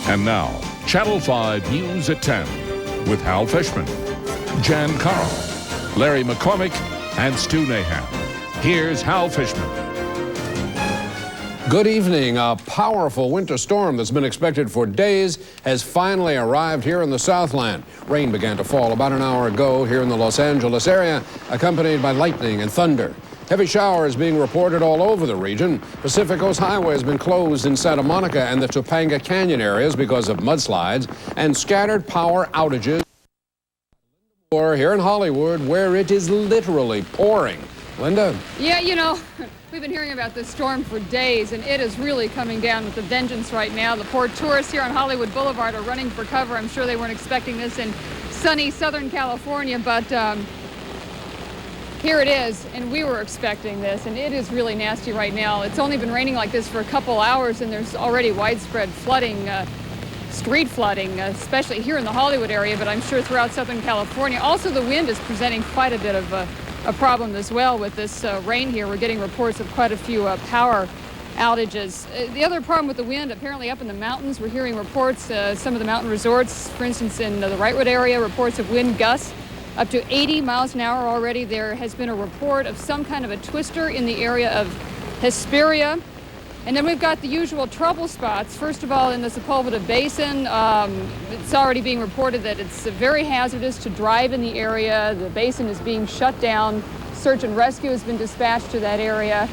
And now, Channel 5 News at 10 with Hal Fishman, Jan Carl, Larry McCormick, and Stu Nahan. Here's Hal Fishman. Good evening. A powerful winter storm that's been expected for days has finally arrived here in the Southland. Rain began to fall about an hour ago here in the Los Angeles area, accompanied by lightning and thunder. Heavy showers being reported all over the region. Pacific Coast Highway has been closed in Santa Monica and the Topanga Canyon areas because of mudslides and scattered power outages here in Hollywood, where it is literally pouring. Linda? Yeah, you know, we've been hearing about this storm for days, and it is really coming down with a vengeance right now. The poor tourists here on Hollywood Boulevard are running for cover. I'm sure they weren't expecting this in sunny Southern California, but here it is, and we were expecting this, and it is really nasty right now. It's only been raining like this for a couple hours, and there's already widespread flooding, street flooding, especially here in the Hollywood area, but I'm sure throughout Southern California. Also, the wind is presenting quite a bit of a problem as well with this rain here. We're getting reports of quite a few power outages. The other problem with the wind, apparently up in the mountains, we're hearing reports, some of the mountain resorts, for instance, in the Wrightwood area, reports of wind gusts up to 80 miles an hour already. There has been a report of some kind of a twister in the area of Hesperia. And then we've got the usual trouble spots. First of all, in the Sepulveda Basin, it's already being reported that it's very hazardous to drive in the area. The basin is being shut down. Search and rescue has been dispatched to that area.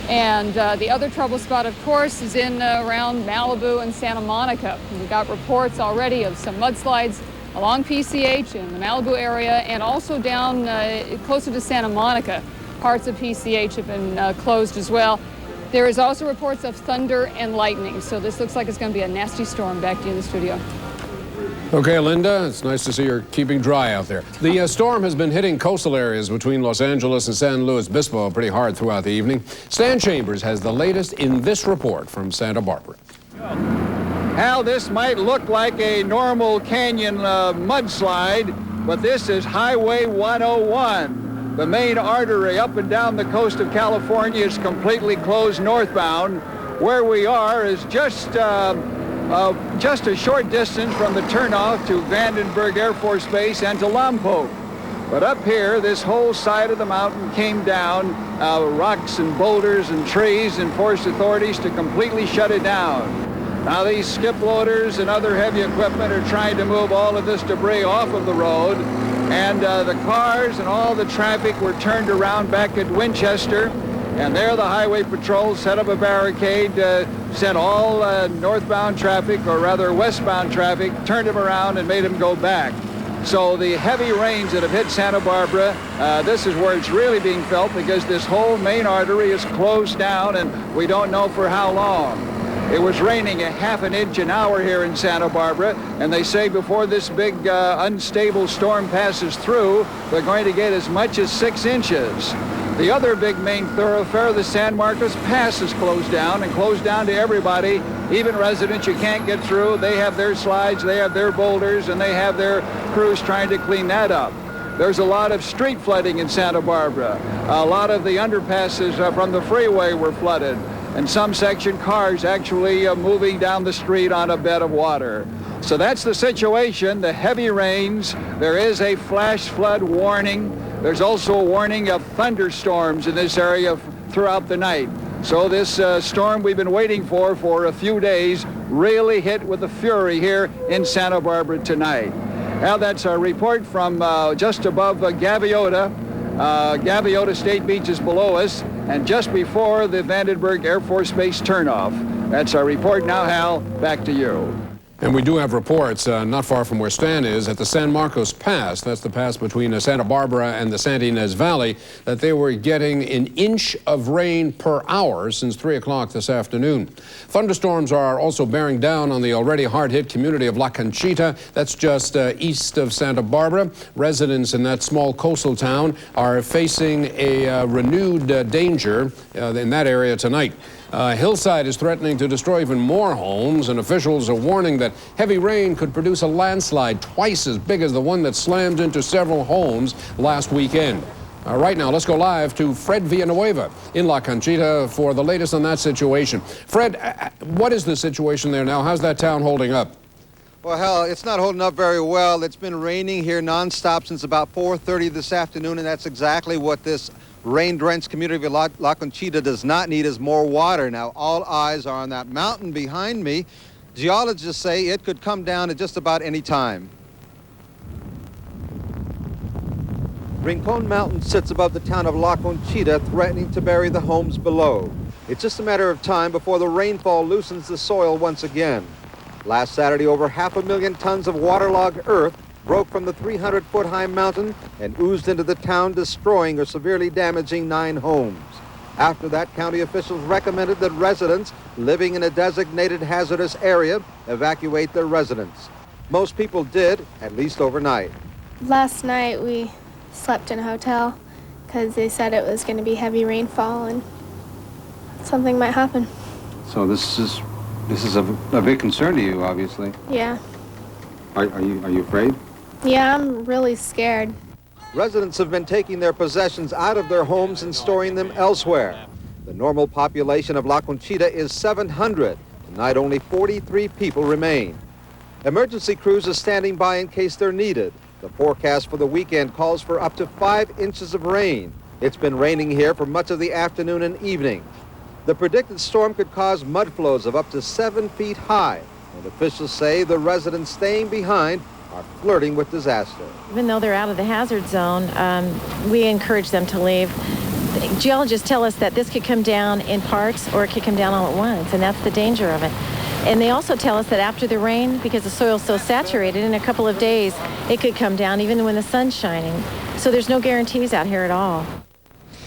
And the other trouble spot, of course, is in around Malibu and Santa Monica. We've got reports already of some mudslides along PCH in the Malibu area, and also down closer to Santa Monica. Parts of PCH have been closed as well. There is also reports of thunder and lightning, so this looks like it's going to be a nasty storm. Back to you in the studio. Okay, Linda, it's nice to see you're keeping dry out there. The storm has been hitting coastal areas between Los Angeles and San Luis Obispo pretty hard throughout the evening. Stan Chambers has the latest in this report from Santa Barbara. Hal, this might look like a normal canyon mudslide, but this is Highway 101. The main artery up and down the coast of California is completely closed northbound. Where we are is just a short distance from the turnoff to Vandenberg Air Force Base and to Lompoc. But up here, this whole side of the mountain came down, rocks and boulders and trees, and forced authorities to completely shut it down. Now these skip loaders and other heavy equipment are trying to move all of this debris off of the road, and the cars and all the traffic were turned around back at Winchester, and there the highway patrol set up a barricade, sent all northbound traffic, or rather westbound traffic, turned them around and made them go back. So the heavy rains that have hit Santa Barbara, this is where it's really being felt, because this whole main artery is closed down, and we don't know for how long. It was raining a half an inch an hour here in Santa Barbara, and they say before this big unstable storm passes through, they're going to get as much as 6 inches. The other big main thoroughfare, the San Marcos Pass, is closed down, and closed down to everybody, even residents you can't get through. They have their slides, they have their boulders, and they have their crews trying to clean that up. There's a lot of street flooding in Santa Barbara. A lot of the underpasses from the freeway were flooded, and some section cars actually moving down the street on a bed of water. So that's the situation, the heavy rains. There is a flash flood warning. There's also a warning of thunderstorms in this area throughout the night. So this storm we've been waiting for a few days really hit with a fury here in Santa Barbara tonight. Now that's our report from just above Gaviota. Gaviota State Beach is below us, and just before the Vandenberg Air Force Base turnoff. That's our report. Now, Hal, back to you. And we do have reports not far from where Stan is at the San Marcos Pass, that's the pass between Santa Barbara and the Santa Ynez Valley, that they were getting an inch of rain per hour since 3 o'clock this afternoon. Thunderstorms are also bearing down on the already hard-hit community of La Conchita. That's just east of Santa Barbara. Residents in that small coastal town are facing a renewed danger in that area tonight. Hillside is threatening to destroy even more homes, and officials are warning that heavy rain could produce a landslide twice as big as the one that slammed into several homes last weekend. Right now, let's go live to Fred Villanueva in La Conchita for the latest on that situation. Fred, what is the situation there now? How's that town holding up? Well, hell, it's not holding up very well. It's been raining here nonstop since about 4:30 this afternoon, and that's exactly what this rain-drenched community of La Conchita does not need, is more water. Now, all eyes are on that mountain behind me. Geologists say it could come down at just about any time. Rincon Mountain sits above the town of La Conchita, threatening to bury the homes below. It's just a matter of time before the rainfall loosens the soil once again. Last Saturday, over 500,000 tons of waterlogged earth broke from the 300-foot-high mountain and oozed into the town, destroying or severely damaging 9 homes. After that, county officials recommended that residents living in a designated hazardous area evacuate their residents. Most people did, at least overnight. Last night we slept in a hotel because they said it was going to be heavy rainfall and something might happen. So this is a big concern to you, obviously. Yeah. Are you afraid? Yeah, I'm really scared. Residents have been taking their possessions out of their homes and storing them elsewhere. The normal population of La Conchita is 700. Tonight, only 43 people remain. Emergency crews are standing by in case they're needed. The forecast for the weekend calls for up to 5 inches of rain. It's been raining here for much of the afternoon and evening. The predicted storm could cause mud flows of up to 7 feet high, and officials say the residents staying behind are flirting with disaster. Even though they're out of the hazard zone, we encourage them to leave. Geologists tell us that this could come down in parts or it could come down all at once, and that's the danger of it. And they also tell us that after the rain, because the soil's so saturated, in a couple of days, it could come down even when the sun's shining. So there's no guarantees out here at all.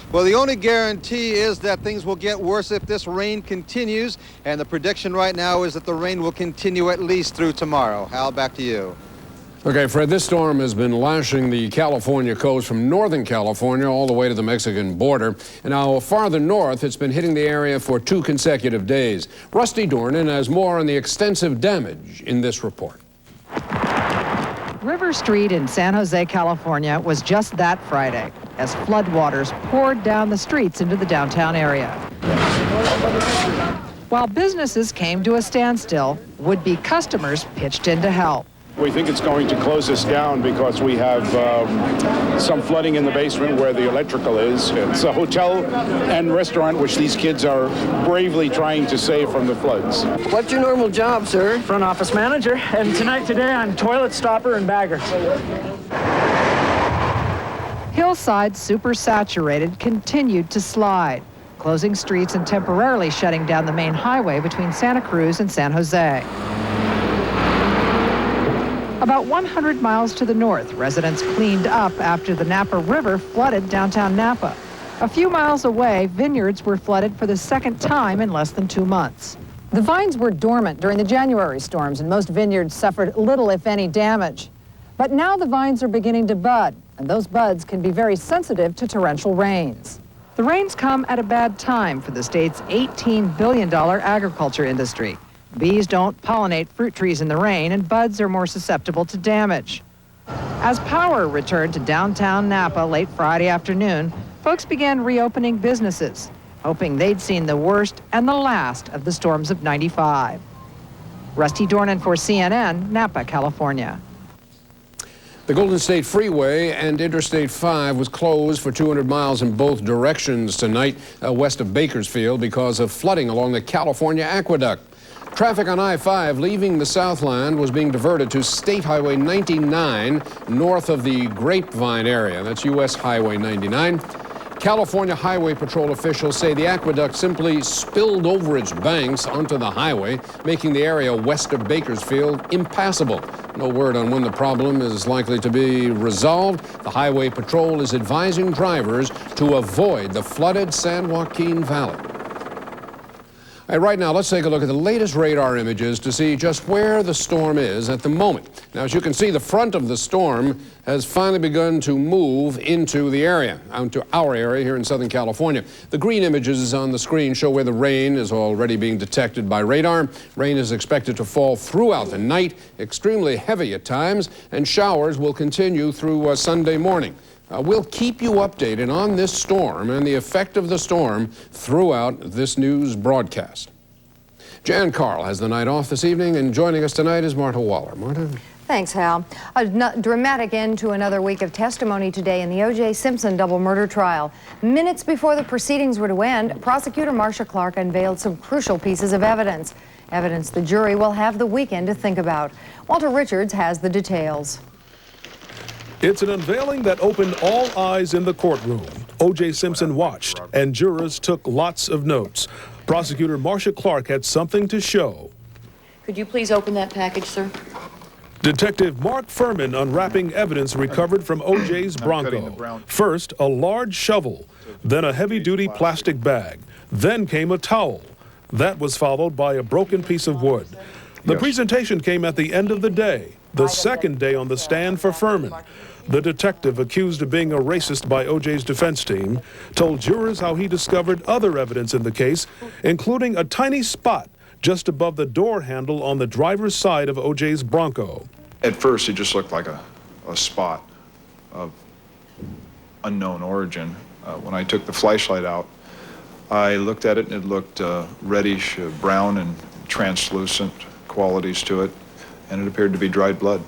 Well, the only guarantee is that things will get worse if this rain continues, and the prediction right now is that the rain will continue at least through tomorrow. Hal, back to you. Okay, Fred, this storm has been lashing the California coast from northern California all the way to the Mexican border. And now farther north, it's been hitting the area for 2 consecutive days. Rusty Dornan has more on the extensive damage in this report. River Street in San Jose, California was just that Friday as floodwaters poured down the streets into the downtown area. While businesses came to a standstill, would-be customers pitched in to help. We think it's going to close us down because we have some flooding in the basement where the electrical is. It's a hotel and restaurant which these kids are bravely trying to save from the floods. What's your normal job, sir? Front office manager, and today I'm toilet stopper and bagger. Hillside, super saturated, continued to slide, closing streets and temporarily shutting down the main highway between Santa Cruz and San Jose. About 100 miles to the north, residents cleaned up after the Napa River flooded downtown Napa. A few miles away, vineyards were flooded for the second time in less than 2 months. The vines were dormant during the January storms, and most vineyards suffered little, if any, damage. But now the vines are beginning to bud, and those buds can be very sensitive to torrential rains. The rains come at a bad time for the state's $18 billion agriculture industry. Bees don't pollinate fruit trees in the rain, and buds are more susceptible to damage. As power returned to downtown Napa late Friday afternoon, folks began reopening businesses, hoping they'd seen the worst and the last of the storms of '95. Rusty Dornan for CNN, Napa, California. The Golden State Freeway and Interstate 5 was closed for 200 miles in both directions tonight west of Bakersfield because of flooding along the California Aqueduct. Traffic on I-5 leaving the Southland was being diverted to State Highway 99 north of the Grapevine area. That's U.S. Highway 99. California Highway Patrol officials say the aqueduct simply spilled over its banks onto the highway, making the area west of Bakersfield impassable. No word on when the problem is likely to be resolved. The Highway Patrol is advising drivers to avoid the flooded San Joaquin Valley. All right, right now, let's take a look at the latest radar images to see just where the storm is at the moment. Now, as you can see, the front of the storm has finally begun to move into the area, into our area here in Southern California. The green images on the screen show where the rain is already being detected by radar. Rain is expected to fall throughout the night, extremely heavy at times, and showers will continue through Sunday morning. We'll keep you updated on this storm and the effect of the storm throughout this news broadcast. Jan Carl has the night off this evening, and joining us tonight is Marta Waller. Marta? Thanks, Hal. A dramatic end to another week of testimony today in the O.J. Simpson double murder trial. Minutes before the proceedings were to end, prosecutor Marcia Clark unveiled some crucial pieces of evidence. Evidence the jury will have the weekend to think about. Walter Richards has the details. It's an unveiling that opened all eyes in the courtroom. O.J. Simpson watched, and jurors took lots of notes. Prosecutor Marcia Clark had something to show. Could you please open that package, sir? Detective Mark FUHRMAN unwrapping evidence recovered from O.J.'s Bronco. First, a large shovel, then a heavy-duty plastic bag, then came a towel. That was followed by a broken piece of wood. The presentation came at the end of the day, the second day on the stand for FUHRMAN. The detective, accused of being a racist by O.J.'s defense team, told jurors how he discovered other evidence in the case, including a tiny spot just above the door handle on the driver's side of O.J.'s Bronco. At first, it just looked like a spot of unknown origin. When I took the flashlight out, I looked at it and it looked reddish, brown and translucent qualities to it, and it appeared to be dried blood.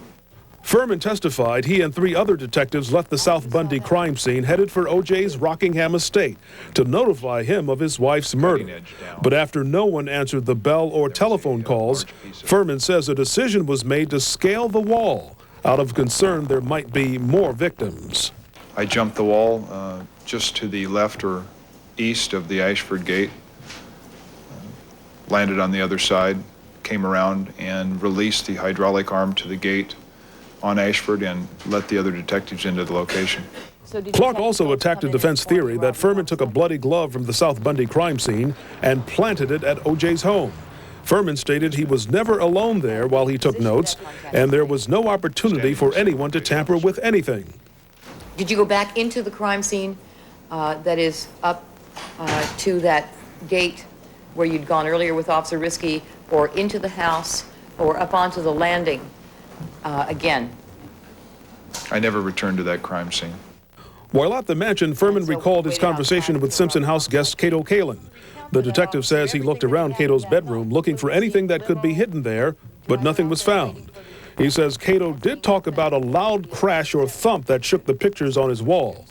FUHRMAN testified he and 3 other detectives left the South Bundy crime scene headed for O.J.'s Rockingham estate to notify him of his wife's murder. But after no one answered the bell or telephone calls, FUHRMAN says a decision was made to scale the wall out of concern there might be more victims. I jumped the wall just to the left or east of the Ashford gate, landed on the other side, came around and released the hydraulic arm to the gate on Ashford and let the other detectives into the location. Clark also attacked a defense theory that FUHRMAN took a bloody glove from the South Bundy crime scene and planted it at O.J.'s home. FUHRMAN stated he was never alone there while he took notes, and there was no opportunity for anyone to tamper with anything. Did you go back into the crime scene that is up to that gate where you'd gone earlier with Officer Risky, or into the house, or up onto the landing again? I never returned to that crime scene. While at the mansion, FUHRMAN recalled his conversation with Simpson House guest Cato Kalin. The detective says he looked around Cato's bedroom looking for anything that could be hidden there, but nothing was found. He says Cato did talk about a loud crash or thump that shook the pictures on his wall.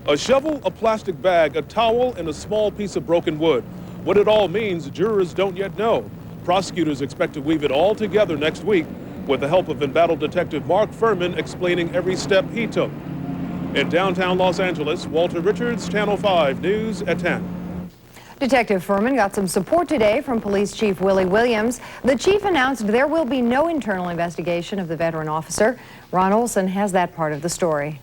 A shovel, a plastic bag, a towel, and a small piece of broken wood. What it all means, jurors don't yet know. Prosecutors expect to weave it all together next week with the help of embattled detective Mark FUHRMAN explaining every step he took. In downtown Los Angeles, Walter Richards, Channel 5 News at 10. Detective FUHRMAN got some support today from Police Chief Willie Williams. The chief announced there will be no internal investigation of the veteran officer. Ron Olson has that part of the story.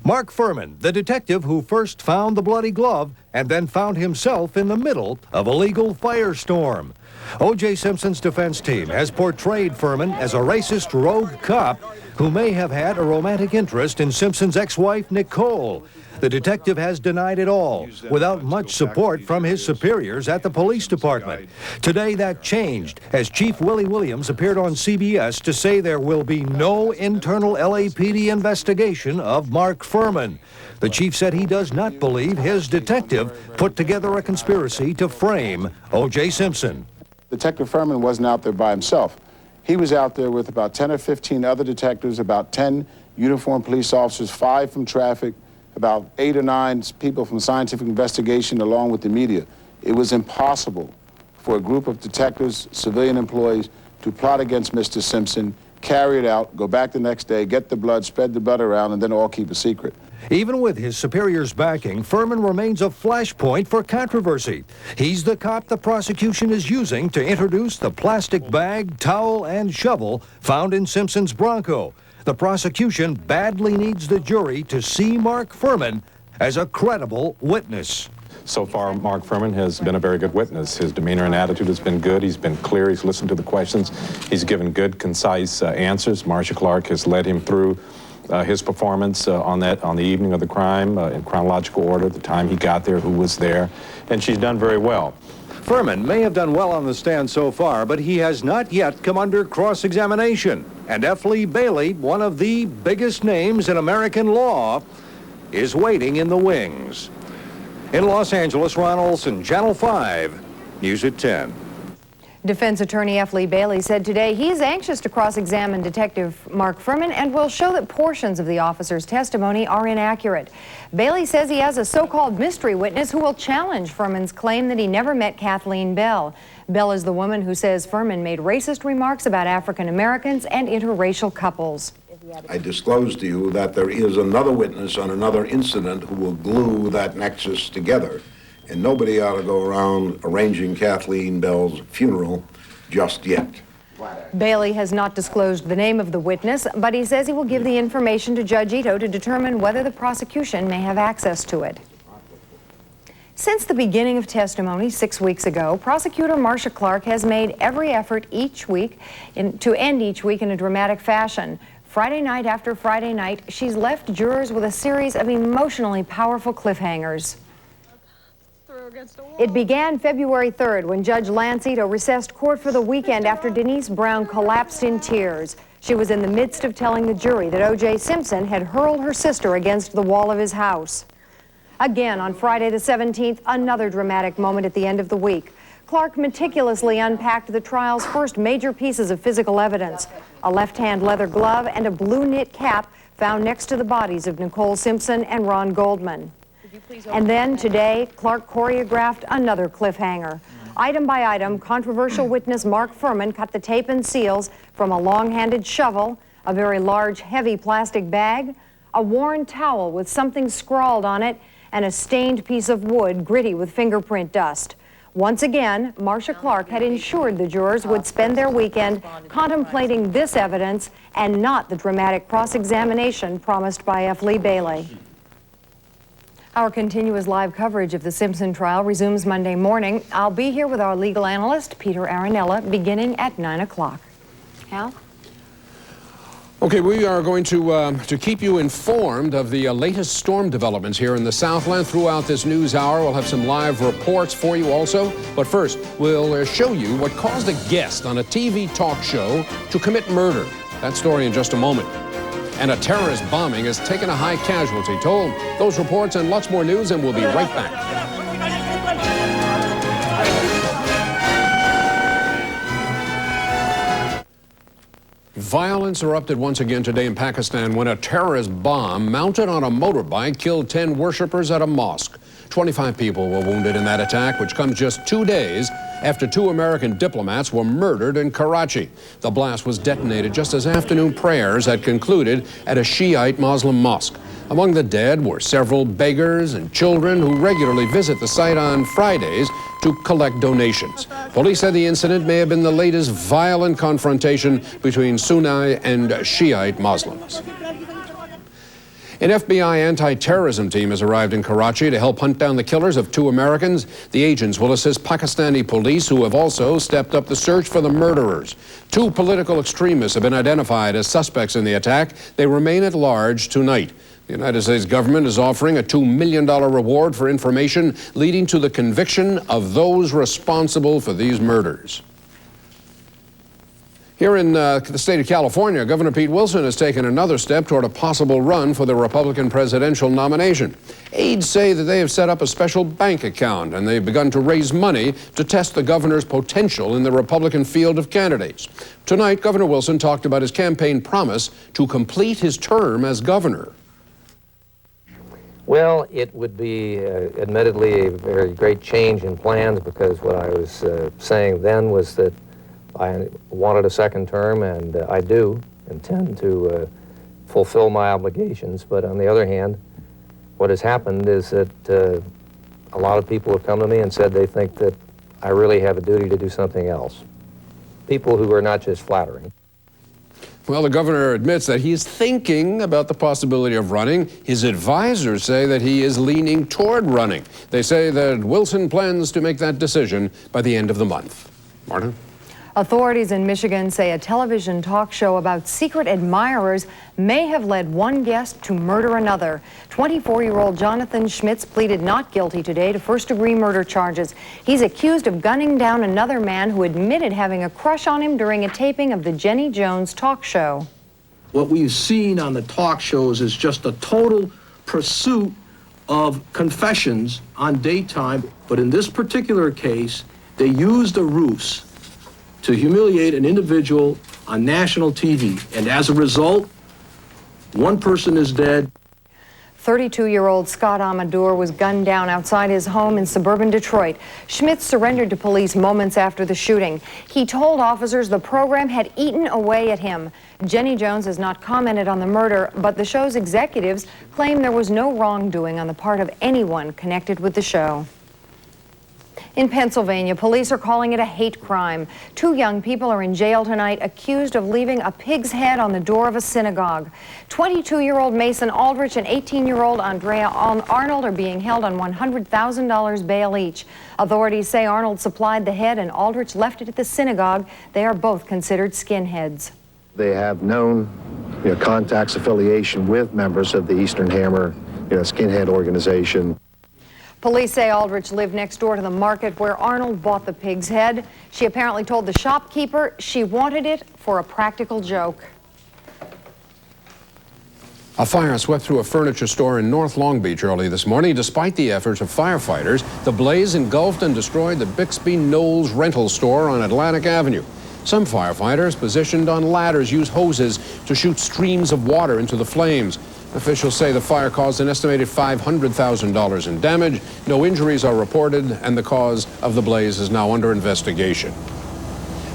Mark FUHRMAN, the detective who first found the bloody glove and then found himself in the middle of a legal firestorm. O.J. Simpson's defense team has portrayed FUHRMAN as a racist rogue cop who may have had a romantic interest in Simpson's ex-wife, Nicole. The detective has denied it all, without much support from his superiors at the police department. Today that changed as Chief Willie Williams appeared on CBS to say there will be no internal LAPD investigation of Mark FUHRMAN. The chief said he does not believe his detective put together a conspiracy to frame O.J. Simpson. Detective FUHRMAN wasn't out there by himself. He was out there with about 10 or 15 other detectives, about 10 uniformed police officers, 5 from traffic, about 8 or 9 people from scientific investigation, along with the media. It was impossible for a group of detectives, civilian employees, to plot against Mr. Simpson, carry it out, go back the next day, get the blood, spread the blood around, and then all keep a secret. Even with his superiors' backing, FUHRMAN remains a flashpoint for controversy. He's the cop the prosecution is using to introduce the plastic bag, towel, and shovel found in Simpson's Bronco. The prosecution badly needs the jury to see Mark FUHRMAN as a credible witness. So far, Mark FUHRMAN has been a very good witness. His demeanor and attitude has been good. He's been clear. He's listened to the questions. He's given good, concise answers. Marcia Clark has led him through his performance on the evening of the crime in chronological order, the time he got there, who was there, and she's done very well. FUHRMAN may have done well on the stand so far, but he has not yet come under cross-examination. And F. Lee Bailey, one of the biggest names in American law, is waiting in the wings. In Los Angeles, Ron Olson, Channel 5 News at 10. Defense attorney F. Lee Bailey said today he is anxious to cross-examine Detective Mark FUHRMAN and will show that portions of the officer's testimony are inaccurate. Bailey says he has a so-called mystery witness who will challenge FUHRMAN's claim that he never met Kathleen Bell. Bell is the woman who says FUHRMAN made racist remarks about African Americans and interracial couples. I disclosed to you that there is another witness on another incident who will glue that nexus together. And nobody ought to go around arranging Kathleen Bell's funeral just yet. Bailey has not disclosed the name of the witness, but he says he will give the information to Judge Ito to determine whether the prosecution may have access to it. Since the beginning of testimony 6 weeks ago, Prosecutor Marsha Clark has made every effort each week to end each week in a dramatic fashion. Friday night after Friday night, she's left jurors with a series of emotionally powerful cliffhangers. It began February 3rd when Judge Lance Ito recessed court for the weekend after Denise Brown collapsed in tears. She was in the midst of telling the jury that O.J. Simpson had hurled her sister against the wall of his house. Again, on Friday the 17th, another dramatic moment at the end of the week. Clark meticulously unpacked the trial's first major pieces of physical evidence, a left-hand leather glove and a blue knit cap found next to the bodies of Nicole Simpson and Ron Goldman. And then today, Clark choreographed another cliffhanger. Item by item, controversial witness Mark FUHRMAN cut the tape and seals from a long-handed shovel, a very large, heavy plastic bag, a worn towel with something scrawled on it, and a stained piece of wood gritty with fingerprint dust. Once again, Marsha Clark had ensured the jurors would spend their weekend contemplating this evidence and not the dramatic cross-examination promised by F. Lee Bailey. Our continuous live coverage of the Simpson trial resumes Monday morning. I'll be here with our legal analyst, Peter Aranella, beginning at 9 o'clock. Hal? Okay, we are going to keep you informed of the latest storm developments here in the Southland throughout this news hour. We'll have some live reports for you also. But first, we'll show you what caused a guest on a TV talk show to commit murder. That story in just a moment. And a terrorist bombing has taken a high casualty toll. Those reports and lots more news, and we'll be right back. Violence erupted once again today in Pakistan when a terrorist bomb mounted on a motorbike killed 10 worshippers at a mosque. 25 people were wounded in that attack, which comes just 2 days after 2 American diplomats were murdered in Karachi. The blast was detonated just as afternoon prayers had concluded at a Shiite Muslim mosque. Among the dead were several beggars and children who regularly visit the site on Fridays to collect donations. Police said the incident may have been the latest violent confrontation between Sunni and Shiite Muslims. An FBI anti-terrorism team has arrived in Karachi to help hunt down the killers of 2 Americans. The agents will assist Pakistani police, who have also stepped up the search for the murderers. 2 political extremists have been identified as suspects in the attack. They remain at large tonight. The United States government is offering a $2 million reward for information leading to the conviction of those responsible for these murders. Here in the state of California, Governor Pete Wilson has taken another step toward a possible run for the Republican presidential nomination. Aides say that they have set up a special bank account and they've begun to raise money to test the governor's potential in the Republican field of candidates. Tonight, Governor Wilson talked about his campaign promise to complete his term as governor. Well, it would be admittedly a very great change in plans, because what I was saying then was that I wanted a second term, and I do intend to fulfill my obligations. But on the other hand, what has happened is that a lot of people have come to me and said they think that I really have a duty to do something else. People who are not just flattering. Well, the governor admits that he is thinking about the possibility of running. His advisors say that he is leaning toward running. They say that Wilson plans to make that decision by the end of the month. Marta? Authorities in Michigan say a television talk show about secret admirers may have led one guest to murder another. 24-year-old Jonathan Schmitz pleaded not guilty today to first-degree murder charges. He's accused of gunning down another man who admitted having a crush on him during a taping of the Jenny Jones talk show. What we've seen on the talk shows is just a total pursuit of confessions on daytime, but in this particular case, They used a ruse to humiliate an individual on national TV, and as a result, one person is dead. 32-year-old Scott Amador was gunned down outside his home in suburban Detroit. Schmitz surrendered to police moments after the shooting. He told officers the program had eaten away at him. Jenny Jones has not commented on the murder, but the show's executives claim there was no wrongdoing on the part of anyone connected with the show. In Pennsylvania, police are calling it a hate crime. 2 young people are in jail tonight accused of leaving a pig's head on the door of a synagogue. 22-year-old Mason Aldrich and 18-year-old Andrea Arnold are being held on $100,000 bail each. Authorities say Arnold supplied the head and Aldrich left it at the synagogue. They are both considered skinheads. They have known contacts, affiliation with members of the Eastern Hammer skinhead organization. Police say Aldrich lived next door to the market where Arnold bought the pig's head. She apparently told the shopkeeper she wanted it for a practical joke. A fire swept through a furniture store in North Long Beach early this morning. Despite the efforts of firefighters, the blaze engulfed and destroyed the Bixby Knowles rental store on Atlantic Avenue. Some firefighters positioned on ladders used hoses to shoot streams of water into the flames. Officials say the fire caused an estimated $500,000 in damage. No injuries are reported, and the cause of the blaze is now under investigation.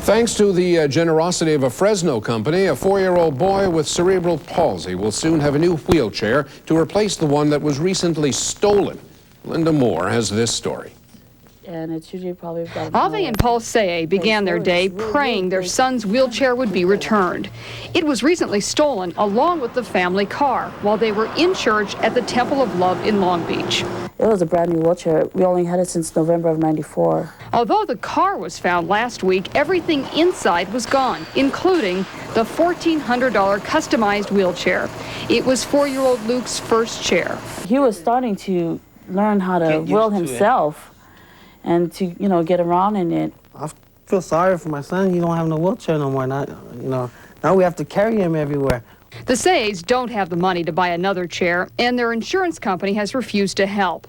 Thanks to the generosity of a Fresno company, a 4-year-old boy with cerebral palsy will soon have a new wheelchair to replace the one that was recently stolen. Linda Moore has this story. And it's usually probably about Ave and Paul Seye began their day praying their son's wheelchair would be returned. It was recently stolen along with the family car while they were in church at the Temple of Love in Long Beach. It was a brand new wheelchair. We only had it since November of '94. Although the car was found last week, everything inside was gone, including the $1,400 customized wheelchair. It was 4-year-old Luke's first chair. He was starting to learn how to wheel himself and to, get around in it. I feel sorry for my son. He don't have no wheelchair no more. Now we have to carry him everywhere. The Sayes don't have the money to buy another chair, and their insurance company has refused to help.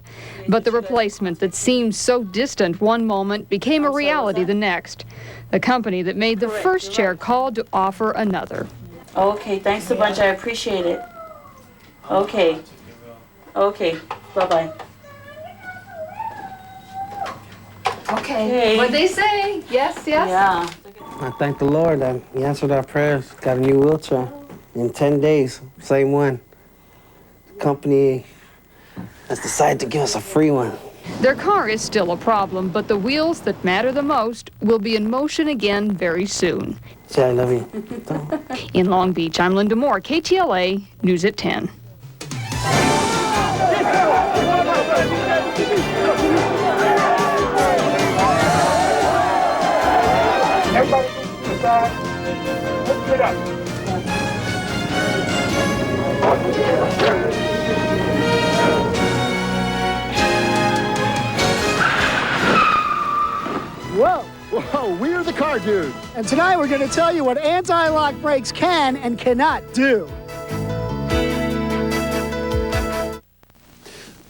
But the replacement that seemed so distant one moment became a reality the next. The company that made the first chair called to offer another. Okay, thanks a bunch. I appreciate it. Okay. Okay, bye-bye. Okay. Hey. What'd they say? Yes, yes? Yeah. I thank the Lord that He answered our prayers. Got a new wheelchair in 10 days, same one. The company has decided to give us a free one. Their car is still a problem, but the wheels that matter the most will be in motion again very soon. Say I love you. In Long Beach, I'm Linda Moore, KTLA News at 10. Everybody to the side. Let's get up. Whoa, we're the car dude. And tonight we're going to tell you what anti-lock brakes can and cannot do.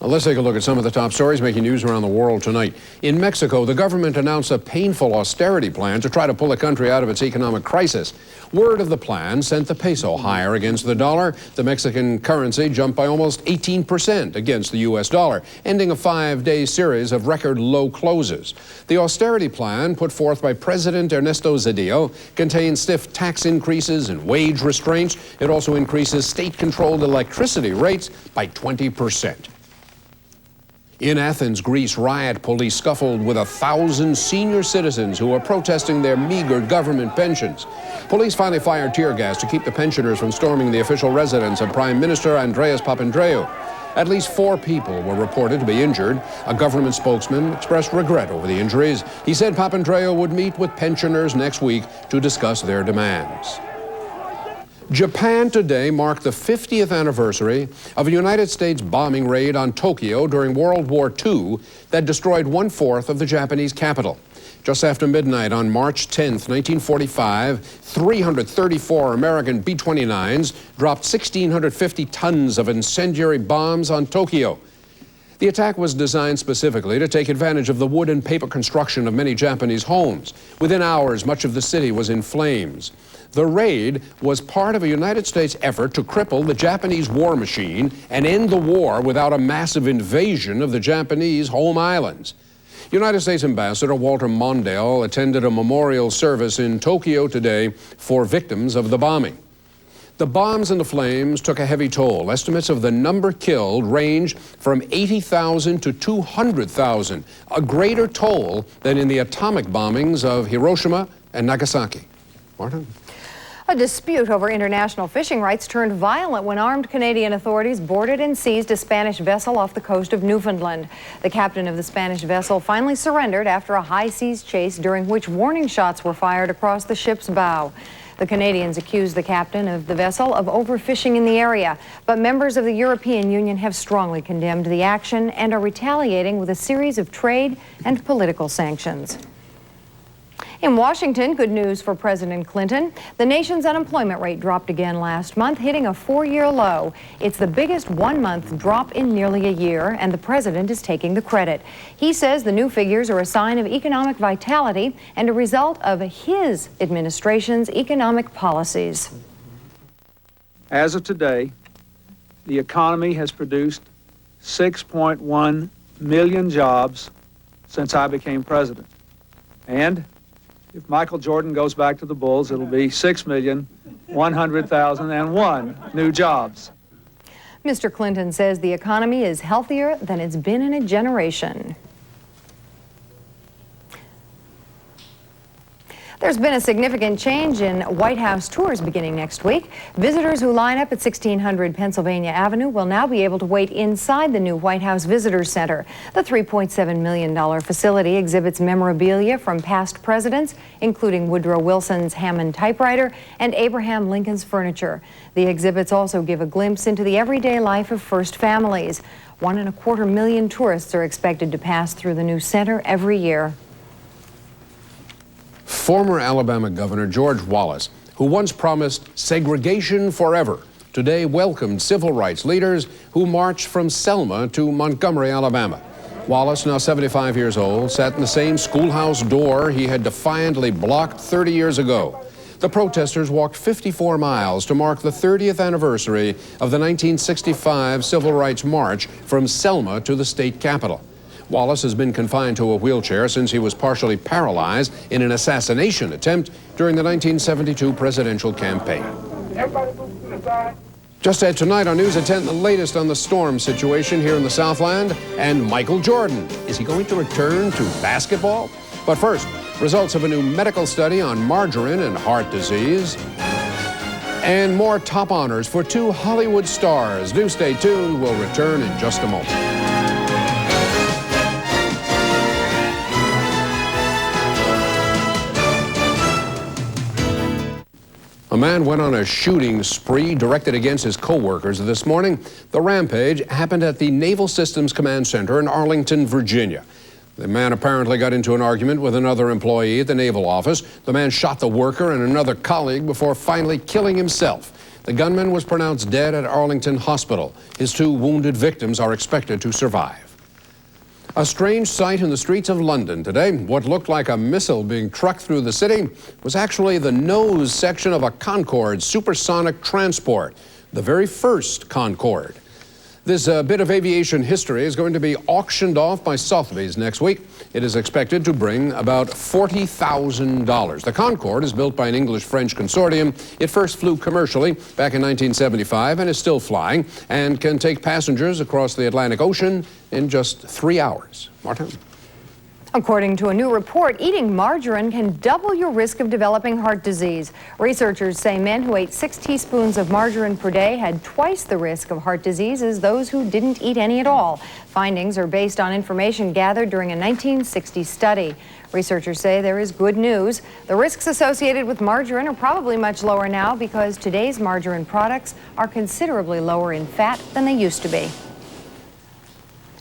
Well, let's take a look at some of the top stories making news around the world tonight. In Mexico, the government announced a painful austerity plan to try to pull the country out of its economic crisis. Word of the plan sent the peso higher against the dollar. The Mexican currency jumped by almost 18% against the U.S. dollar, ending a 5-day series of record low closes. The austerity plan put forth by President Ernesto Zedillo contains stiff tax increases and wage restraints. It also increases state-controlled electricity rates by 20%. In Athens, Greece, riot police scuffled with 1,000 senior citizens who are protesting their meager government pensions. Police finally fired tear gas to keep the pensioners from storming the official residence of Prime Minister Andreas Papandreou. At least 4 people were reported to be injured. A government spokesman expressed regret over the injuries. He said Papandreou would meet with pensioners next week to discuss their demands. Japan today marked the 50th anniversary of a United States bombing raid on Tokyo during World War II that destroyed 1/4 of the Japanese capital. Just after midnight on March 10, 1945, 334 American B-29s dropped 1,650 tons of incendiary bombs on Tokyo. The attack was designed specifically to take advantage of the wood and paper construction of many Japanese homes. Within hours, much of the city was in flames. The raid was part of a United States effort to cripple the Japanese war machine and end the war without a massive invasion of the Japanese home islands. United States Ambassador Walter Mondale attended a memorial service in Tokyo today for victims of the bombing. The bombs and the flames took a heavy toll. Estimates of the number killed range from 80,000 to 200,000, a greater toll than in the atomic bombings of Hiroshima and Nagasaki. Martin? A dispute over international fishing rights turned violent when armed Canadian authorities boarded and seized a Spanish vessel off the coast of Newfoundland. The captain of the Spanish vessel finally surrendered after a high seas chase during which warning shots were fired across the ship's bow. The Canadians accused the captain of the vessel of overfishing in the area, but members of the European Union have strongly condemned the action and are retaliating with a series of trade and political sanctions. In Washington, good news for President Clinton. The nation's unemployment rate dropped again last month, hitting a 4-year low. It's the biggest one-month drop in nearly a year, and the president is taking the credit. He says the new figures are a sign of economic vitality and a result of his administration's economic policies. As of today, the economy has produced 6.1 million jobs since I became president. And if Michael Jordan goes back to the Bulls, it'll be 6,100,001 new jobs. Mr. Clinton says the economy is healthier than it's been in a generation. There's been a significant change in White House tours beginning next week. Visitors who line up at 1600 Pennsylvania Avenue will now be able to wait inside the new White House Visitor Center. The $3.7 million facility exhibits memorabilia from past presidents, including Woodrow Wilson's Hammond typewriter and Abraham Lincoln's furniture. The exhibits also give a glimpse into the everyday life of first families. 1.25 million tourists are expected to pass through the new center every year. Former Alabama Governor George Wallace, who once promised segregation forever, today welcomed civil rights leaders who marched from Selma to Montgomery, Alabama. Wallace, now 75 years old, sat in the same schoolhouse door he had defiantly blocked 30 years ago. The protesters walked 54 miles to mark the 30th anniversary of the 1965 Civil Rights March from Selma to the state capitol. Wallace has been confined to a wheelchair since he was partially paralyzed in an assassination attempt during the 1972 presidential campaign. Just ahead tonight on News at 10, the latest on the storm situation here in the Southland and Michael Jordan. Is he going to return to basketball? But first, results of a new medical study on margarine and heart disease. And more top honors for 2 Hollywood stars. Do stay tuned. We'll return in just a moment. A man went on a shooting spree directed against his co-workers this morning. The rampage happened at the Naval Systems Command Center in Arlington, Virginia. The man apparently got into an argument with another employee at the naval office. The man shot the worker and another colleague before finally killing himself. The gunman was pronounced dead at Arlington Hospital. His 2 wounded victims are expected to survive. A strange sight in the streets of London today. What looked like a missile being trucked through the city was actually the nose section of a Concorde supersonic transport, the very first Concorde. This bit of aviation history is going to be auctioned off by Sotheby's next week. It is expected to bring about $40,000. The Concorde is built by an English-French consortium. It first flew commercially back in 1975 and is still flying and can take passengers across the Atlantic Ocean in just 3 hours. Martin? According to a new report, eating margarine can double your risk of developing heart disease. Researchers say men who ate 6 teaspoons of margarine per day had twice the risk of heart disease as those who didn't eat any at all. Findings are based on information gathered during a 1960 study. Researchers say there is good news. The risks associated with margarine are probably much lower now because today's margarine products are considerably lower in fat than they used to be.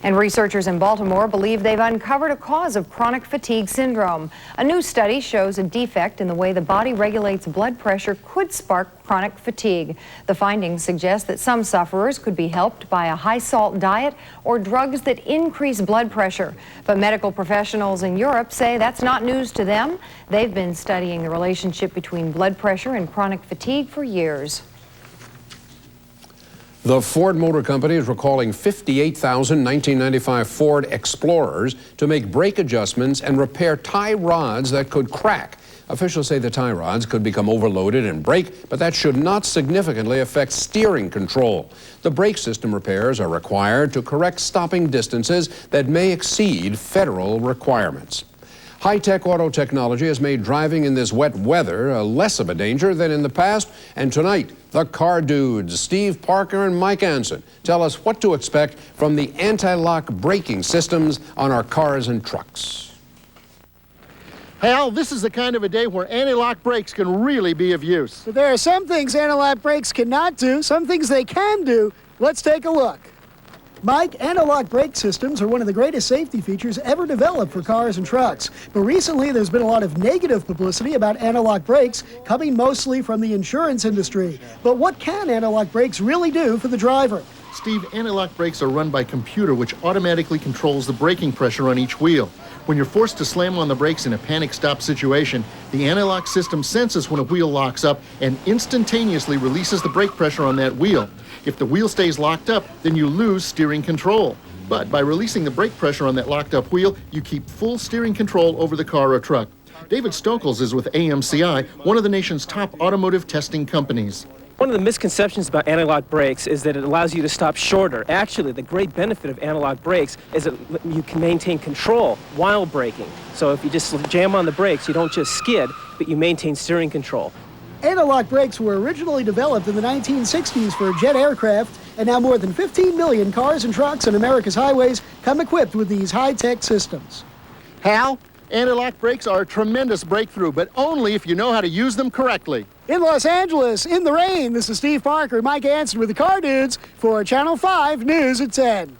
And researchers in Baltimore believe they've uncovered a cause of chronic fatigue syndrome. A new study shows a defect in the way the body regulates blood pressure could spark chronic fatigue. The findings suggest that some sufferers could be helped by a high-salt diet or drugs that increase blood pressure. But medical professionals in Europe say that's not news to them. They've been studying the relationship between blood pressure and chronic fatigue for years. The Ford Motor Company is recalling 58,000 1995 Ford Explorers to make brake adjustments and repair tie rods that could crack. Officials say the tie rods could become overloaded and break, but that should not significantly affect steering control. The brake system repairs are required to correct stopping distances that may exceed federal requirements. High-tech auto technology has made driving in this wet weather less of a danger than in the past. And tonight, the car dudes, Steve Parker and Mike Anson, tell us what to expect from the anti-lock braking systems on our cars and trucks. Hal, this is the kind of a day where anti-lock brakes can really be of use. But there are some things anti-lock brakes cannot do, some things they can do. Let's take a look. Mike, anti-lock brake systems are one of the greatest safety features ever developed for cars and trucks. But recently, there's been a lot of negative publicity about anti-lock brakes, coming mostly from the insurance industry. But what can anti-lock brakes really do for the driver? Steve, anti-lock brakes are run by a computer which automatically controls the braking pressure on each wheel. When you're forced to slam on the brakes in a panic stop situation, the anti-lock system senses when a wheel locks up and instantaneously releases the brake pressure on that wheel. If the wheel stays locked up, then you lose steering control. But by releasing the brake pressure on that locked up wheel, you keep full steering control over the car or truck. David Stokels is with AMCI, one of the nation's top automotive testing companies. One of the misconceptions about anti-lock brakes is that it allows you to stop shorter. Actually, the great benefit of anti-lock brakes is that you can maintain control while braking. So if you just jam on the brakes, you don't just skid, but you maintain steering control. Anti-lock brakes were originally developed in the 1960s for jet aircraft, and now more than 15 million cars and trucks on America's highways come equipped with these high-tech systems. Hal, anti-lock brakes are a tremendous breakthrough, but only if you know how to use them correctly. In Los Angeles, in the rain, this is Steve Parker and Mike Anson with the Car Dudes for Channel 5 News at 10.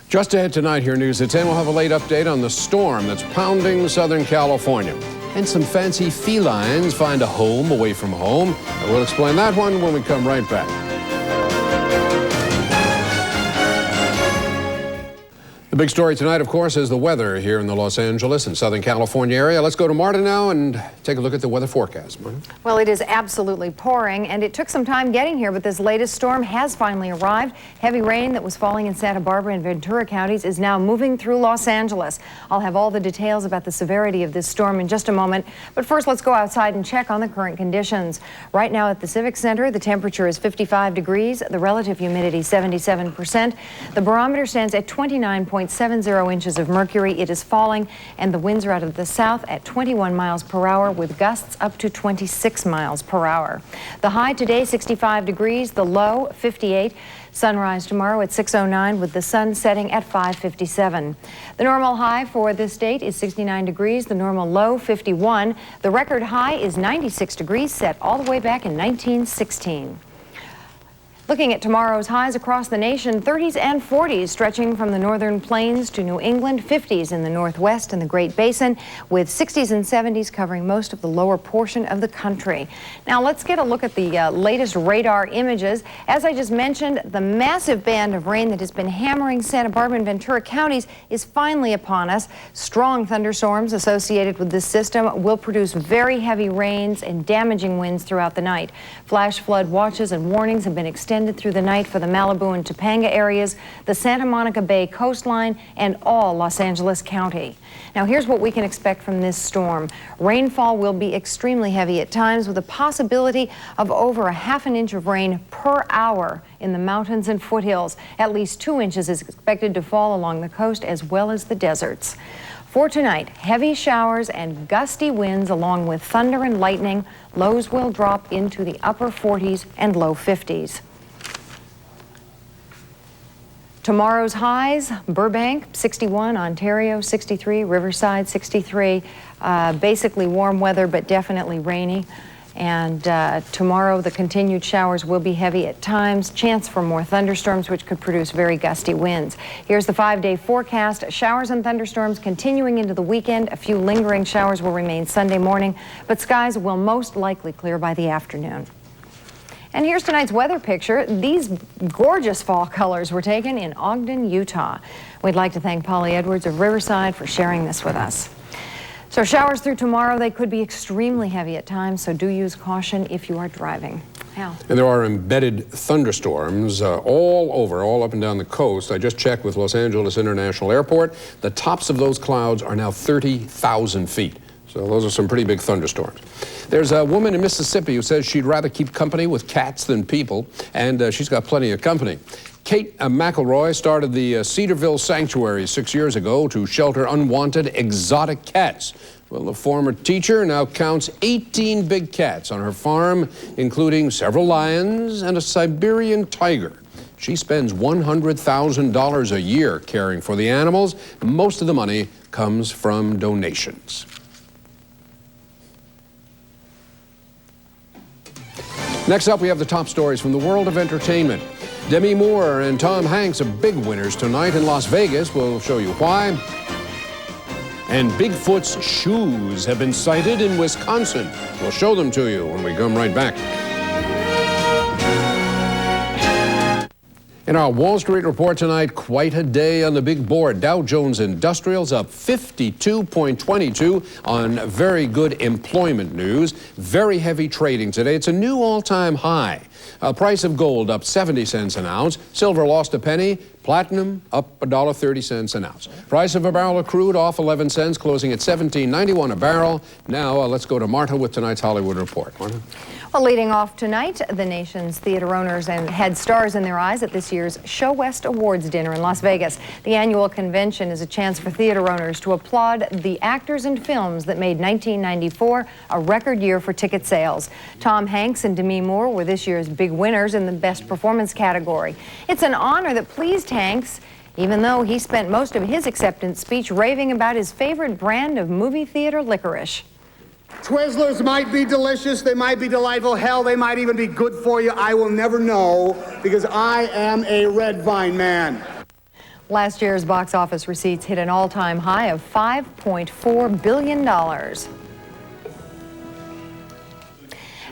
Just ahead tonight here, News at 10, we'll have a late update on the storm that's pounding Southern California. And some fancy felines find a home away from home. And we'll explain that one when we come right back. The big story tonight, of course, is the weather here in the Los Angeles and Southern California area. Let's go to Marta now and take a look at the weather forecast. Marta? Well, it is absolutely pouring, and it took some time getting here, but this latest storm has finally arrived. Heavy rain that was falling in Santa Barbara and Ventura counties is now moving through Los Angeles. I'll have all the details about the severity of this storm in just a moment, but first let's go outside and check on the current conditions. Right now at the Civic Center, the temperature is 55 degrees, the relative humidity 77%. The barometer stands at 29.70 inches of mercury. It is falling, and the winds are out of the south at 21 miles per hour with gusts up to 26 miles per hour. The high today 65 degrees, the low 58. Sunrise tomorrow at 6:09 with the sun setting at 5:57. The normal high for this date is 69 degrees, the normal low 51. The record high is 96 degrees, set all the way back in 1916. Looking at tomorrow's highs across the nation, 30s and 40s stretching from the northern plains to New England, 50s in the northwest and the Great Basin, with 60s and 70s covering most of the lower portion of the country. Now let's get a look at the latest radar images. As I just mentioned, the massive band of rain that has been hammering Santa Barbara and Ventura counties is finally upon us. Strong thunderstorms associated with this system will produce very heavy rains and damaging winds throughout the night. Flash flood watches and warnings have been extended through the night for the Malibu and Topanga areas, the Santa Monica Bay coastline, and all Los Angeles County. Now here's what we can expect from this storm. Rainfall will be extremely heavy at times, with a possibility of over ½ an inch of rain per hour in the mountains and foothills. At least 2 inches is expected to fall along the coast as well as the deserts. For tonight, heavy showers and gusty winds along with thunder and lightning. Lows will drop into the upper 40s and low 50s. Tomorrow's highs, Burbank 61, Ontario 63, Riverside 63. Basically warm weather, but definitely rainy. And tomorrow, the continued showers will be heavy at times. Chance for more thunderstorms, which could produce very gusty winds. Here's the 5-day forecast. Showers and thunderstorms continuing into the weekend. A few lingering showers will remain Sunday morning, but skies will most likely clear by the afternoon. And here's tonight's weather picture. These gorgeous fall colors were taken in Ogden, Utah. We'd like to thank Polly Edwards of Riverside for sharing this with us. So showers through tomorrow, they could be extremely heavy at times, so do use caution if you are driving. Hal. And there are embedded thunderstorms all up and down the coast. I just checked with Los Angeles International Airport. The tops of those clouds are now 30,000 feet. So those are some pretty big thunderstorms. There's a woman in Mississippi who says she'd rather keep company with cats than people, and she's got plenty of company. Kate McElroy started the Cedarville Sanctuary 6 years ago to shelter unwanted exotic cats. Well, the former teacher now counts 18 big cats on her farm, including several lions and a Siberian tiger. She spends $100,000 a year caring for the animals. Most of the money comes from donations. Next up, we have the top stories from the world of entertainment. Demi Moore and Tom Hanks are big winners tonight in Las Vegas. We'll show you why. And Bigfoot's shoes have been sighted in Wisconsin. We'll show them to you when we come right back. In our Wall Street report tonight, quite a day on the big board. Dow Jones Industrials up 52.22 on very good employment news. Very heavy trading today. It's a new all-time high. Price of gold up 70 cents an ounce. Silver lost a penny. Platinum up $1.30 an ounce. Price of a barrel of crude off 11 cents, closing at $17.91 a barrel. Now let's go to Marta with tonight's Hollywood report. Marta? Well, leading off tonight, the nation's theater owners and had stars in their eyes at this year's Show West Awards dinner in Las Vegas. The annual convention is a chance for theater owners to applaud the actors and films that made 1994 a record year for ticket sales. Tom Hanks and Demi Moore were this year's big winners in the Best Performance category. It's an honor that pleased Hanks, even though he spent most of his acceptance speech raving about his favorite brand of movie theater licorice. Twizzlers might be delicious, they might be delightful, hell, they might even be good for you. I will never know because I am a red vine man. Last year's box office receipts hit an all-time high of $5.4 billion.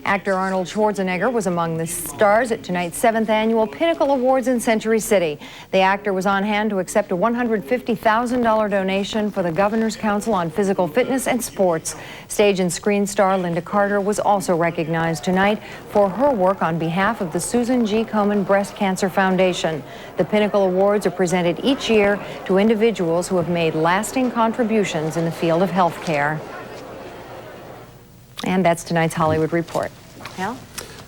Actor Arnold Schwarzenegger was among the stars at tonight's 7th annual Pinnacle Awards in Century City. The actor was on hand to accept a $150,000 donation for the Governor's Council on Physical Fitness and Sports. Stage and screen star Linda Carter was also recognized tonight for her work on behalf of the Susan G. Komen Breast Cancer Foundation. The Pinnacle Awards are presented each year to individuals who have made lasting contributions in the field of health care. And that's tonight's Hollywood Report. Hal?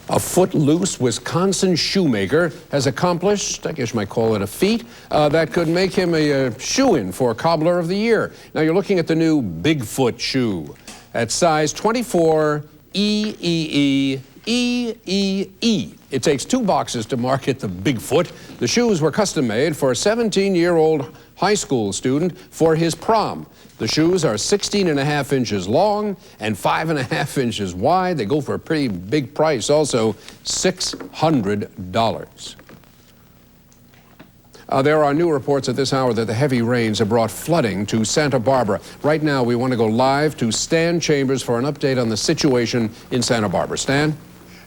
A footloose Wisconsin shoemaker has accomplished, I guess you might call it a feat, that could make him a shoo-in for Cobbler of the Year. Now you're looking at the new Bigfoot shoe at size 24 EEE. It takes 2 boxes to market the Bigfoot. The shoes were custom made for a 17-year-old high school student for his prom. The shoes are 16.5 inches long and 5.5 inches wide. They go for a pretty big price, also $600. There are new reports at this hour that the heavy rains have brought flooding to Santa Barbara. Right now, we want to go live to Stan Chambers for an update on the situation in Santa Barbara. Stan?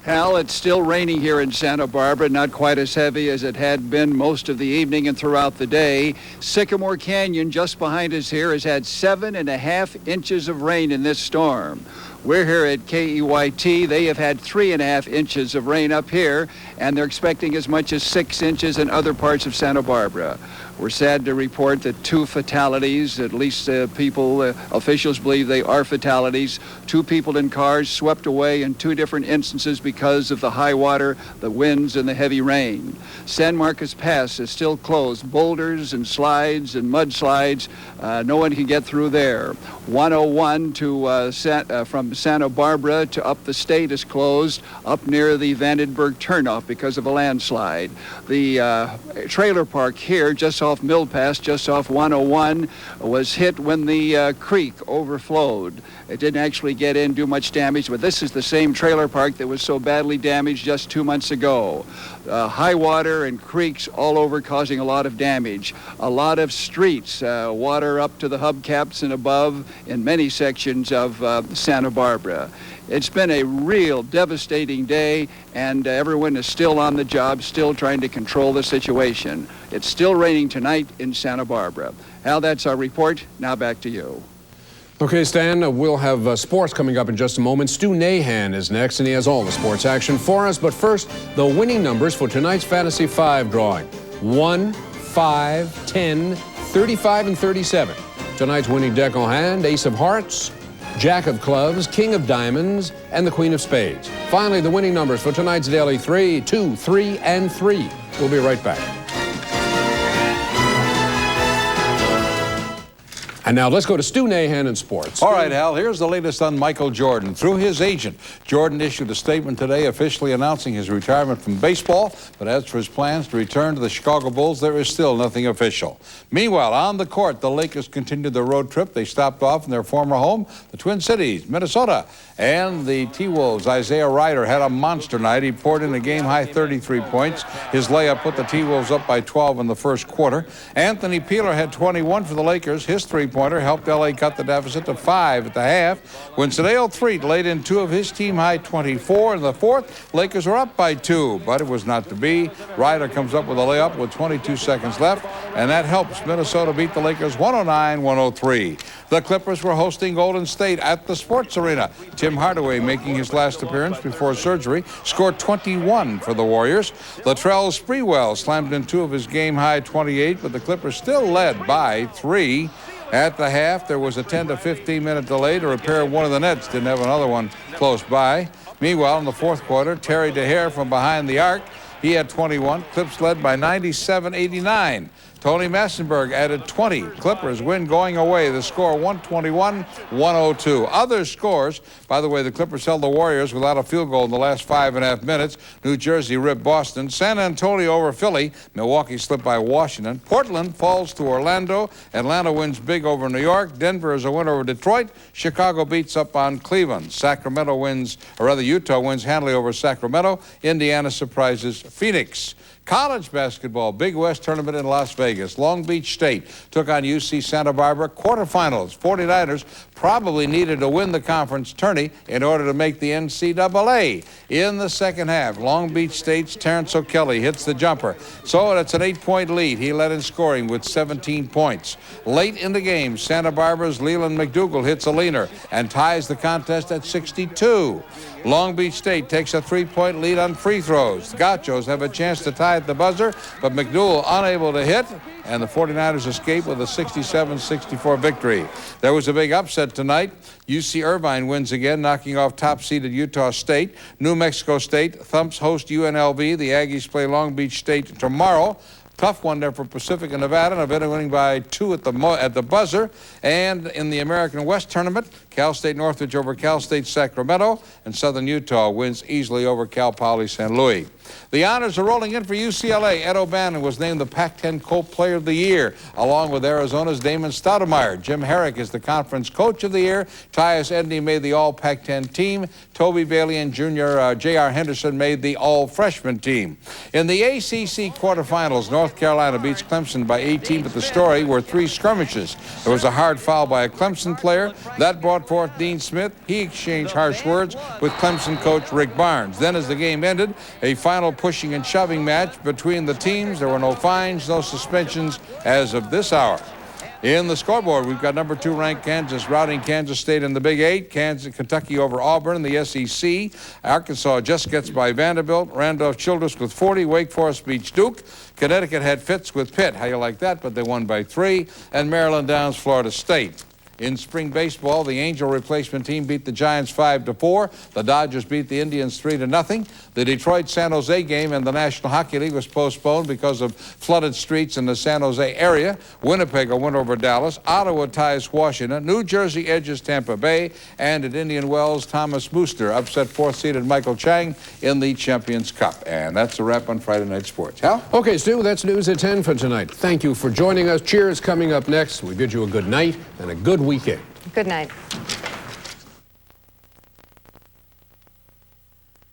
Hal, it's still raining here in Santa Barbara, not quite as heavy as it had been most of the evening and throughout the day. Sycamore Canyon, just behind us here, has had 7.5 inches of rain in this storm. We're here at KEYT. They have had 3.5 inches of rain up here, and they're expecting as much as 6 inches in other parts of Santa Barbara. We're sad to report that 2 fatalities, at least officials believe they are fatalities. 2 people in cars swept away in 2 different instances because of the high water, the winds, and the heavy rain. San Marcos Pass is still closed. Boulders and slides and mudslides, no one can get through there. 101 from Santa Barbara to up the state is closed, up near the Vandenberg turnoff because of a landslide. The trailer park here, just off Randolph Mill Pass just off 101 was hit when the creek overflowed. It didn't actually get in, do much damage, but this is the same trailer park that was so badly damaged just 2 months ago. High water and creeks all over causing a lot of damage. A lot of streets, water up to the hubcaps and above in many sections of Santa Barbara. It's been a real devastating day, and everyone is still on the job, still trying to control the situation. It's still raining tonight in Santa Barbara. Al, that's our report. Now back to you. Okay, Stan, we'll have sports coming up in just a moment. Stu Nahan is next, and he has all the sports action for us. But first, the winning numbers for tonight's Fantasy 5 drawing. 1, 5, 10, 35, and 37. Tonight's winning deck en hand, Ace of Hearts, Jack of Clubs, King of Diamonds, and the Queen of Spades. Finally, the winning numbers for tonight's Daily 3, 2, 3, and 3. We'll be right back. And now let's go to Stu Nahan in sports. All right, Al, here's the latest on Michael Jordan. Through his agent, Jordan issued a statement today officially announcing his retirement from baseball, but as for his plans to return to the Chicago Bulls, there is still nothing official. Meanwhile, on the court, the Lakers continued their road trip. They stopped off in their former home, the Twin Cities, Minnesota, and the T-Wolves. Isaiah Ryder had a monster night. He poured in a game-high 33 points. His layup put the T-Wolves up by 12 in the first quarter. Anthony Peeler had 21 for the Lakers. His three-pointer helped L.A. cut the deficit to 5 at the half. When Sadale Threet laid in 2 of his team-high 24 in the fourth, Lakers were up by 2, but it was not to be. Ryder comes up with a layup with 22 seconds left, and that helps Minnesota beat the Lakers 109-103. The Clippers were hosting Golden State at the Sports Arena. Tim Hardaway, making his last appearance before surgery, scored 21 for the Warriors. Latrell Sprewell slammed in 2 of his game-high 28, but the Clippers still led by 3. At the half, there was a 10 to 15-minute delay to repair one of the nets. Didn't have another one close by. Meanwhile, in the fourth quarter, Terry DeHare from behind the arc, he had 21. Clips led by 97-89. Tony Massenberg added 20. Clippers win going away. The score 121-102. Other scores, by the way, the Clippers held the Warriors without a field goal in the last 5.5 minutes. New Jersey ripped Boston. San Antonio over Philly. Milwaukee slipped by Washington. Portland falls to Orlando. Atlanta wins big over New York. Denver is a win over Detroit. Chicago beats up on Cleveland. Sacramento wins, or rather Utah wins handily over Sacramento. Indiana surprises Phoenix. College basketball, Big West tournament in Las Vegas. Long Beach State took on UC Santa Barbara quarterfinals. 49ers probably needed to win the conference tourney in order to make the NCAA. In the second half, Long Beach State's Terrence O'Kelly hits the jumper. So it's an 8-point lead. He led in scoring with 17 points. Late in the game, Santa Barbara's Leland McDougal hits a leaner and ties the contest at 62. Long Beach State takes a 3-point lead on free throws. The Gauchos have a chance to tie at the buzzer, but McDougal unable to hit, and the 49ers escape with a 67-64 victory. There was a big upset tonight. UC Irvine wins again, knocking off top-seeded Utah State. New Mexico State thumps host UNLV. The Aggies play Long Beach State tomorrow. Tough one there for Pacific and Nevada. Nevada winning by 2 at the buzzer. And in the American West tournament, Cal State Northridge over Cal State Sacramento, and Southern Utah wins easily over Cal Poly San Luis. The honors are rolling in for UCLA. Ed O'Bannon was named the Pac-10 Co-Player of the Year, along with Arizona's Damon Stoudemire. Jim Herrick is the Conference Coach of the Year. Tyus Edney made the All-Pac-10 team. Toby Bailey and Jr. J.R. Henderson made the All-Freshman team. In the ACC quarterfinals, North Carolina beats Clemson by 18, but the story were 3 skirmishes. There was a hard foul by a Clemson player. That brought forth Dean Smith. He exchanged harsh words with Clemson coach Rick Barnes. Then as the game ended, a final pushing and shoving match between the teams. There were no fines, no suspensions as of this hour. In the scoreboard, we've got number 2 ranked Kansas routing Kansas State in the Big 8. Kentucky over Auburn in the SEC. Arkansas just gets by Vanderbilt. Randolph-Childress with 40. Wake Forest beats Duke. Connecticut had fits with Pitt. How you like that? But they won by 3. And Maryland downs Florida State. In spring baseball, the Angel replacement team beat the Giants 5-4. The Dodgers beat the Indians 3-0. The Detroit-San Jose game in the National Hockey League was postponed because of flooded streets in the San Jose area. Winnipeg went over Dallas. Ottawa ties Washington. New Jersey edges Tampa Bay. And at Indian Wells, Thomas Booster upset fourth-seeded Michael Chang in the Champions Cup. And that's a wrap on Friday Night Sports. Hal? Okay, Stu, that's news at 10 for tonight. Thank you for joining us. Cheers coming up next. We bid you a good night and a good weekend. Good night.